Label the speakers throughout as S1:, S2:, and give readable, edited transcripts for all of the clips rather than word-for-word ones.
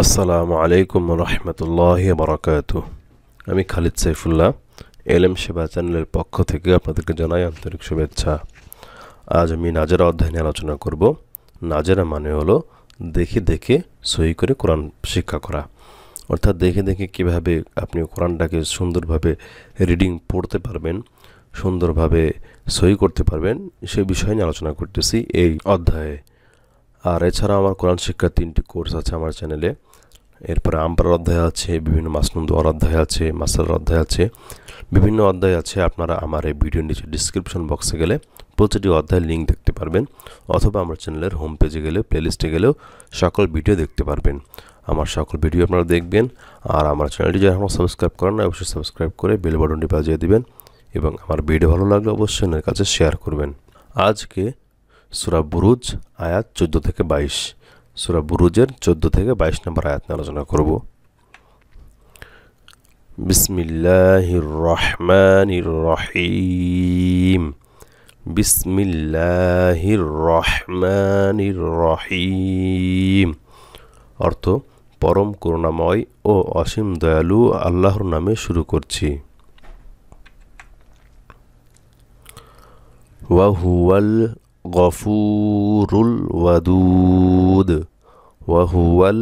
S1: আসসালামু আলাইকুম রহমতুল্লাহি বারাকাতুহু। আমি খালিদ সাইফুল্লাহ, এলএম সেবা চ্যানেলের পক্ষ থেকে আপনাদেরকে জানাই আন্তরিক শুভেচ্ছা। আজ আমি নাজেরা অধ্যায় নিয়ে আলোচনা করব। নাজেরা মানে হলো দেখে দেখে সহি করে কোরআন শিক্ষা করা, অর্থাৎ দেখে দেখে কীভাবে আপনি কোরআনটাকে সুন্দরভাবে রিডিং পড়তে পারবেন, সুন্দরভাবে সহি করতে পারবেন, সে বিষয় নিয়ে আলোচনা করতেছি এই অধ্যায়ে। আর এছাড়া আমার কোরআন শিক্ষার 3টি কোর্স আছে আমার চ্যানেলে। এরপরে আমপার অধ্যায় আছে, বিভিন্ন মাসনুন দোয়ার অধ্যায় আছে, মাসালার অধ্যায় আছে, বিভিন্ন অধ্যায় আছে। আপনারা আমার এই ভিডিওর নিচে ডিসক্রিপশন বক্সে গেলে প্রতিটি অধ্যায়ের লিঙ্ক দেখতে পারবেন, অথবা আমার চ্যানেলের হোম পেজে গেলে প্লেলিস্টে গেলেও সকল ভিডিও দেখতে পারবেন। আমার সকল ভিডিও আপনারা দেখবেন। আর আমার চ্যানেলটি যারা এখনও সাবস্ক্রাইব করেন না, অবশ্যই সাবস্ক্রাইব করে বেল বাটনটি বাজিয়ে দিবেন, এবং আমার ভিডিও ভালো লাগলে অবশ্যই এর কাছে শেয়ার করবেন। আজকে সূরা বুরুজ আয়াত 14 থেকে 22, সূরা বুরুজের 14 থেকে 22 নম্বর আয়াত নিয়ে আলোচনা করব। বিসমিল্লাহির রহমানির রহিম। বিসমিল্লাহির রহমানির রহিম অর্থ পরম করুণাময় ও অসীম দয়ালু আল্লাহর নামে শুরু করছি। ওয়া হুয়াল গফুরুল ওয়াদুদ। ওয়া হুয়াল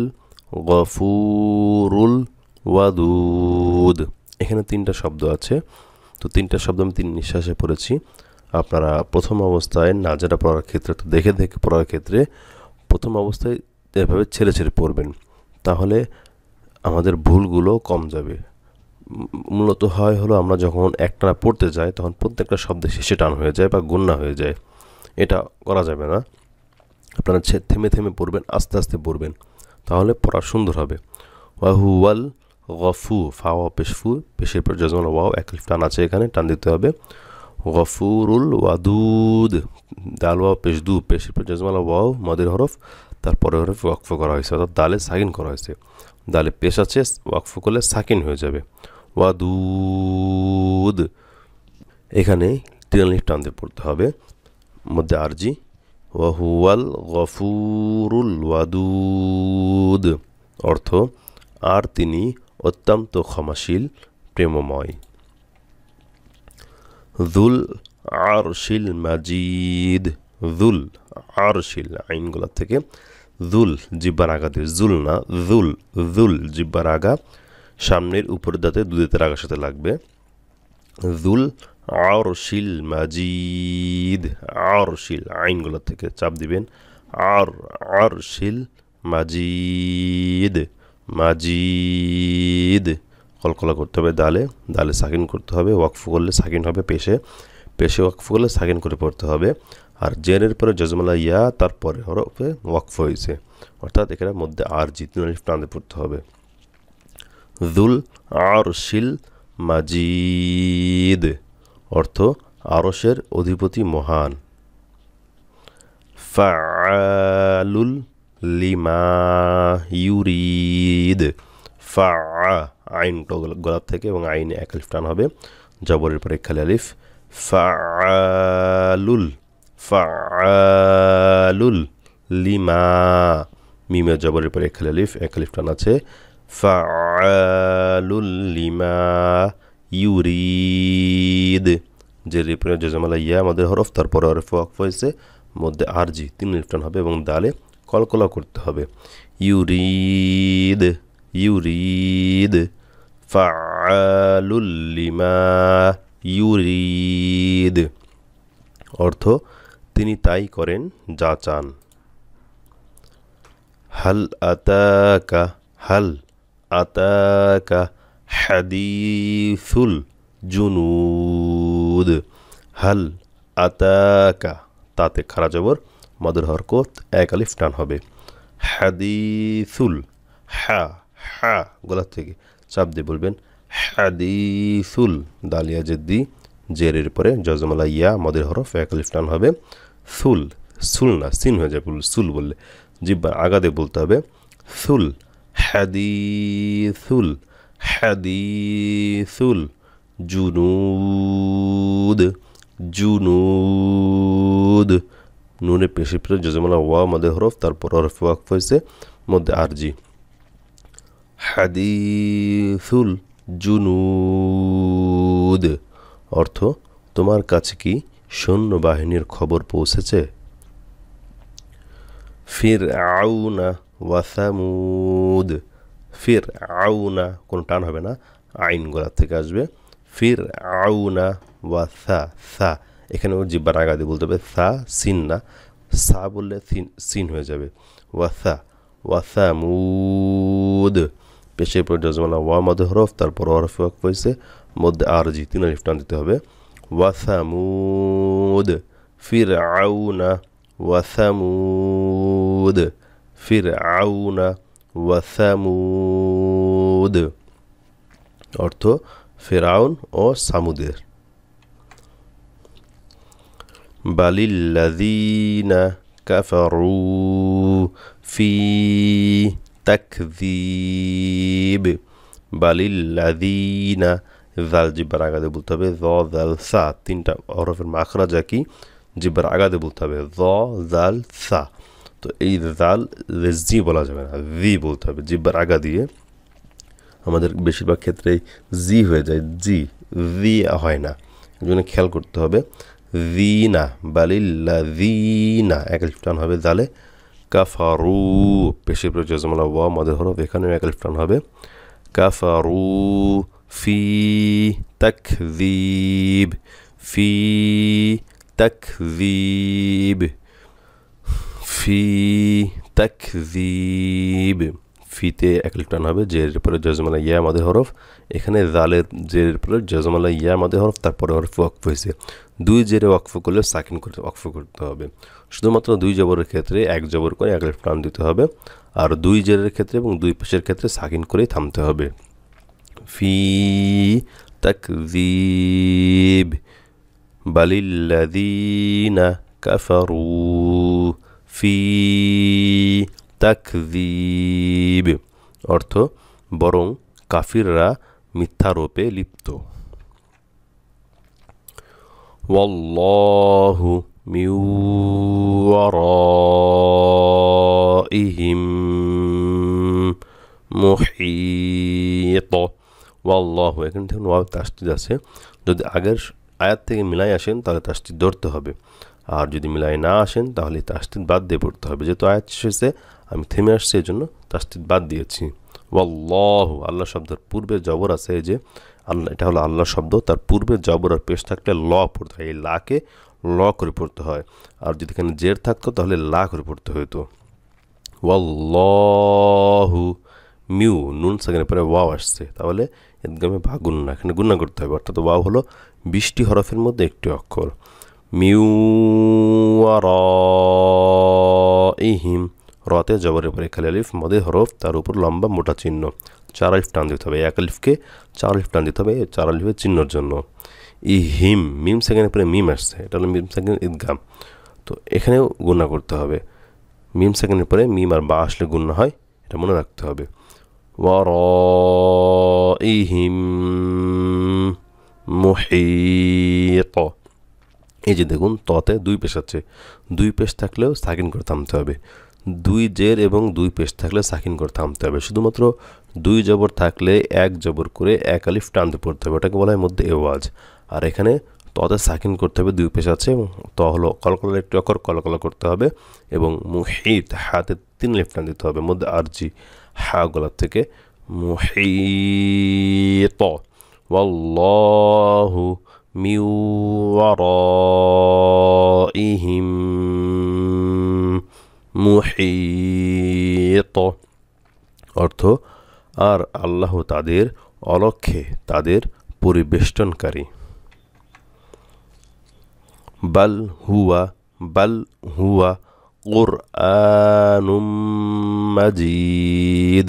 S1: গফুরুল ওয়াদুদ। এখানে 3টা শব্দ আছে, তো 3টা শব্দ আমি 3 নিঃশ্বাসে পড়েছি। আপনারা প্রথম অবস্থায় নাজেরা পড়ার ক্ষেত্রে, তো দেখে দেখে পড়ার ক্ষেত্রে প্রথম অবস্থায় এভাবে ছেড়ে ছেড়ে পড়বেন, তাহলে আমাদের ভুলগুলো কম যাবে। মূলত হলো আমরা যখন একটানা পড়তে যাই তখন প্রত্যেকটা শব্দে শেষে টান হয়ে যায় বা গুণনা হয়ে যায়। এটা করা যাবে না। আপনারা থেমে থেমে পড়বেন, আস্তে আস্তে পড়বেন, তাহলে পড়া সুন্দর হবে। ওয়াহুয়াল গফু, ফা ওয়া পেশ ফু, পেশের পর জজমাল ওয়াও, এক আলিফ টান আছে, এখানে টান দিতে হবে। গফুরুল ওয়াদুদ, দাল ওয়াও পেশ দু, পেশের পর জজমাল ওয়াও মদের হরফ, তারপরে হরফ ওয়াকফ করা হয়েছে, অর্থাৎ দালে সাকিন করা হয়েছে। দালে পেশ আছে, ওয়াকফ করলে সাকিন হয়ে যাবে। ওয়াদুদ, এখানে 3 আলিফ টান দিয়ে পড়তে হবে, মধ্যে আরজি। ওয়াহুয়াল গফুরুল ওয়াদুদ অর্থ আর তিনি অত্যন্ত ক্ষমাশীল, প্রেমময়। যুল আরশিল মাজিদ। যুল আরশিল, আইন গলা থেকে যুল, জিব্বার আগা দিয়ে, যুল না যুল, যুল জিব্বার আগা, সামনের উপরের দাঁতে 2 দাঁতের আগার সাথে লাগবে। যুল আরশিল মাজিদ, আরশিল, আইন গলা থেকে চাপ দিবেন, আরশিল মাজিদ, মাজিদ কলকলা করতে হবে দালে, দালে সাকিন করতে হবে, ওয়াকফ করলে সাকিন হবে পেশে, পেশে ওয়াকফ করলে সাকিন করে পড়তে হবে। আর জেরের পরে জজমালা ইয়া, তারপরে হরফে ওয়াকফ হয়েছে, অর্থাৎ এখানে মধ্যে আর জি 3 আলিফ টান দিয়ে পড়তে হবে। যুল আরশিল মাজিদ অর্থ আরশের অধিপতি মহান। ফাআলুল লিমা ইউরিদ। ফা, আইন গলা থেকে এবং আইনে এক আলিফ টান হবে, জবরের পরে খালি আলিফ। ফাআলুল, ফাআলুল লিমা, মিমে জবরের পরে খালি আলিফ, এক আলিফ টান আছে। ফাআলুল লিমা ইউরিদ, যে রিপরে জজমালা ইয়া আমাদের হরফ, তারপরে হরফ ওয়াকফ হয়েছে, মধ্যে আরজি 3 আলিফ টান হবে এবং দালে কলকলা করতে হবে। ইউরিদ, ইউরিদ, ফাআলুল লিমা ইউরিদ অর্থ তিনি তাই করেন যা চান। হাল আতাকা, হাল আতাকা হাদিসুল জুনুদ। হাল আতাকা, তাতে খারা জবর, মদের হরকত, এক আলিফ টান হবে। হাদিসুল, হা, হা গলা থেকে চাপ দিয়ে বলবেন হাদিসুল, দালিয়া জেদ্দি, জেরের পরে জজমালা ইয়া মদের হরফ, এক আলিফ টান হবে। সুল, সুল না সিন হয়ে যাবে সুল বললে, জিব্বার আগা দিয়ে বলতে হবে সুল। হাদিসুল, হাদিসুল জুনুদ, জুনুদ, নুনে পেশি পরে জজমালা ওয়া মদের হরফ, তারপর হরফ ওয়াকফ হয়েছে, মধ্যে আরজি। হাদিসুল জুনুদ অর্থ তোমার কাছে কি সৈন্যবাহিনীর খবর পৌঁছেছে ফিরআউনা ওয়া সামুদ ফিরআউনা কোনো টান হবে না আইন গলা থেকে আসবে ফিরআউনা ওয়া সা এখানেও জিহ্বার আগা দিয়ে বলতে হবে সা সিন না সা বললে সিন হয়ে যাবে ওয়া সামুদ পেশের পর জজমালা ওয়া মধ্যে হরফ তারপর হরফ ওয়াকফ হয়েছে মধ্যে আরজি 3 আলিফ টান দিতে হবে ওয়া সামুদ ফিরআউনা ওয়া সামুদ ফিরআউনা ওয়া সামুদ অর্থ ফিরআউন ও সামুদের বালিল্লাযীনা কাফারু ফি তাকযীব বালিল্লাযীনা জাল জিহ্বার আগা দিয়ে বলতে হবে য জাল সা তিনটা হরফের মাখরাজ কি জিহ্বার আগা দিয়ে বলতে হবে য জাল সা তো এই জাল জি বলা যাবে না জি বলতে হবে জিহ্বার আগা দিয়ে আমাদের বেশিরভাগ ক্ষেত্রে জি হয়ে যায় জি হয় না এজন্য খেয়াল করতে হবে যিনা বালিল্লাযীনা এক আলিফ টান হবে জালে কাফারু পেশের পর জজমালা ওয়া মদের হরফ এখানেও এক আলিফ টান হবে কাফারু ফি তাকযীব ফি তাকযীব ফি তাকযীব ফিতে এক আলিফ টান হবে জের পরে জজমালা ইয়া মদের হরফ এখানে জালের জের পরে জজমালা ইয়া মদের হরফ তারপরে হরফ ওয়াকফ হয়েছে দুই জেরে ওয়াকফ করলে সাকিন করে ওয়াকফ করতে হবে শুধুমাত্র দুই জবরের ক্ষেত্রে এক জবর করে এক আলিফ টান দিতে হবে আর দুই জেরের ক্ষেত্রে এবং দুই পেশের ক্ষেত্রে সাকিন করেই থামতে হবে ফি তাকযীব বালিল্লাযীনা কাফারু ফি তাকযীব অর্থ বরং কাফিররা মিথ্যারোপে লিপ্ত ওয়াল্লাহু মিন ওয়ারাইহিম মুহীত ওয়াল্লাহু এখানে দেখুন ওয়াও তাসদীদ আছে যদি আগের আয়াত থেকে মিলাই আসেন তাহলে তাসদীদ ধরতে হবে আর যদি মিলাই না আসেন তাহলে তাসদীদ বাদ দিয়ে পড়তে হবে যেহেতু আয়াত শেষে আমি থেমে আসছি এজন্য তাসদীদ বাদ দিয়েছি ওয়াল্লাহু আল্লাহ শব্দের পূর্বে জবর আছে এই যে আল্লাহ এটা হলো আল্লাহ শব্দ তার পূর্বে জবর আর পেশ থাকলে ল পড়তে হয় এই লাকে ল করে পড়তে হয় আর যদি এখানে জের থাকতো তাহলে লা করে পড়তে হতো ওয়াল্লাহু মিউ নুন সাকিনের পরে ওয়াও আসছে তাহলে ইদগামে বা গুন্না এখানে গুন্না করতে হবে অর্থাৎ ওয়াও হলো 20টি হরফের মধ্যে একটি অক্ষর মিউ ওয়ারাইহিম রতে জবরের পরে খালি আলিফ মদে হরফ তার উপর লম্বা মোটা চিহ্ন 4 আলিফ টান দিতে হবে এক আলিফকে 4 আলিফ টান দিতে হবে 4 আলিফের চিহ্নর জন্য ইহিম মিম সেকেন্ডের পরে মিম আসছে এটা হলো মিম সেকেন্ড ইদগাম তো এখানেও গুণা করতে হবে মিম সেকেন্ডের পরে মিম আর বা আসলে গুণা হয় এটা মনে রাখতে হবে ওয়ারাইহিম মুহীত এই যে দেখুন ততে দুই পেশ আছে দুই পেশ থাকলেও সাকিন করে থামতে হবে দুই জের এবং দুই পেশ থাকলে সাকিন করে থামতে হবে শুধুমাত্র দুই জবর থাকলে এক জবর করে এক আলিফ টানতে পড়তে হবে ওটাকে বলা হয় মধ্যে এওয়াজ আর এখানে ততে সাকিন করতে হবে দুই পেশ আছে এবং ত হলো কলকলার একটি অক্ষর কলকলা করতে হবে এবং মুহীত হাতে 3 আলিফ টান দিতে হবে মধ্যে আরজি হা গলা থেকে মুহীত ওয়াল্লাহু মিন ওয়ারাইহিম মুহীত অর্থ আর আল্লাহ তাদের অলক্ষ্যে তাদের পরিবেষ্টনকারী বাল হুয়া কুরআনুম মাজিদ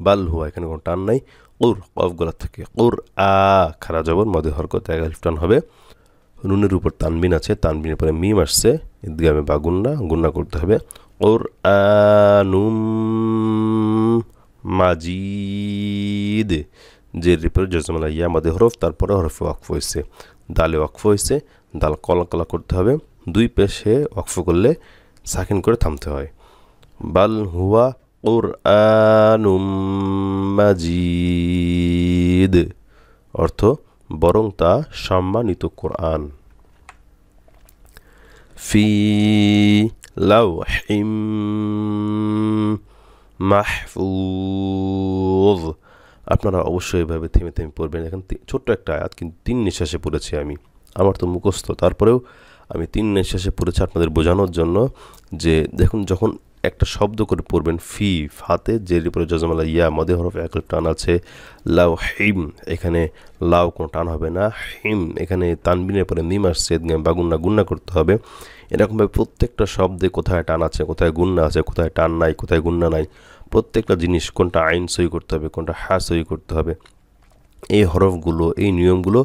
S1: বাল হুয়া এখানে কোনো টান নাই কফ গলা থেকে খারা জবর মধ্যে হরকত এক আলিফ টান হবে নুনের উপর তানবিন আছে তানবিনের পরে মিম আসছে ইদগামে বা গুন্না করতে হবে কুরআনুম মাজিদ জের উপরে জজমালা ইয়া মধ্যে হরফ তারপরে হরফে ওয়াকফ হয়েছে দালে ওয়াকফ হয়েছে দাল কলা করতে হবে দুই পেশে ওয়াকফ করলে সাকিন করে থামতে হয় বাল হুয়া কুরআনুম মাজিদ, অর্থ বরং তা সম্মানিত কোরআন। ফি লাওহিম মাহফুজ, আপনারা অবশ্যই এভাবে থেমে থেমে পড়বেন। এখন ছোট্ট একটা আয়াত, কিন্তু 3 নিঃশ্বাসে পড়েছি আমি, আমার তো মুখস্থ, তারপরেও আমি 3 নিঃশ্বাসে পড়েছি আপনাদের বোঝানোর জন্য। যে দেখুন, যখন একটা শব্দ করে পড়বেন, ফি ফাতে জের উপরে জজমালা ইয়া মদে হরফ একল টান আছে। লাউ হিম, এখানে লাউ কোনো টান হবে না। হিম এখানে তানবিনের পরে মিম আসছে, বা গুন্না গুন্না করতে হবে। এরকমভাবে প্রত্যেকটা শব্দে কোথায় টান আছে, কোথায় গুন্না আছে, কোথায় টান নাই, কোথায় গুন্না নাই, প্রত্যেকটা জিনিস কোনটা আইন সই করতে হবে, কোনটা হ্যাঁ সই করতে হবে, এই হরফগুলো, এই নিয়মগুলো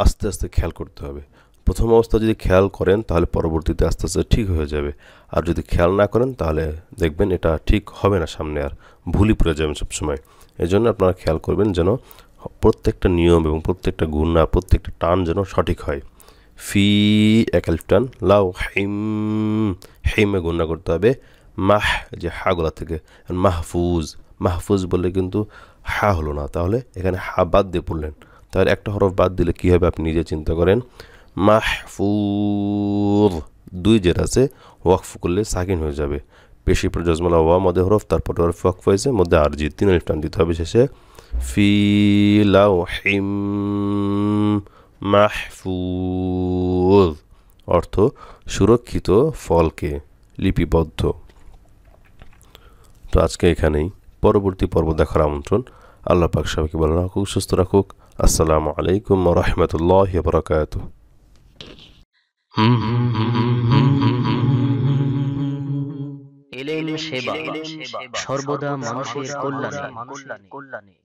S1: আস্তে আস্তে খেয়াল করতে হবে। প্রথম অবস্থা যদি খেয়াল করেন তাহলে পরবর্তীতে আস্তে আস্তে ঠিক হয়ে যাবে। আর যদি খেয়াল না করেন তাহলে দেখবেন এটা ঠিক হবে না, সামনে আর ভুলই পড়ে যাবেন সবসময়। এই জন্য আপনারা খেয়াল করবেন যেন প্রত্যেকটা নিয়ম এবং প্রত্যেকটা গুণা, প্রত্যেকটা টান যেন সঠিক হয়। ফি এক আলিফ টান, লাউ হিম, হিমে গুণা করতে হবে। মাহ যে হা গলা থেকে, মাহফুজ, মাহফুজ বললে কিন্তু হা হলো না, তাহলে এখানে হা বাদ দিয়ে পড়লেন, তাহলে একটা হরফ বাদ দিলে কী হবে আপনি নিজে চিন্তা করেন। মাহফুজ, 2 জের আছে, ওয়াকফ করলে সাকিন হয়ে যাবে। পেশি পর জজমালা ওয়া মধ্যে হরফ, তারপর হরফ ওয়াকফ হয়েছে, মধ্যে আরজি 3 আলিফ টান দিতে হবে শেষে। ফি লাওহিম মাহফুজ, অর্থ সুরক্ষিত ফলকে লিপিবদ্ধ। তো আজকে এখানেই, পরবর্তী পর্ব দেখার আমন্ত্রণ। আল্লাহ পাক সবাইকে ভালো রাখুক, সুস্থ রাখুক। আসসালামু আলাইকুম ওয়া রাহমাতুল্লাহি ওয়া বারাকাতুহু।
S2: এলেম সেবা সর্বদা মানুষের কল্যাণে।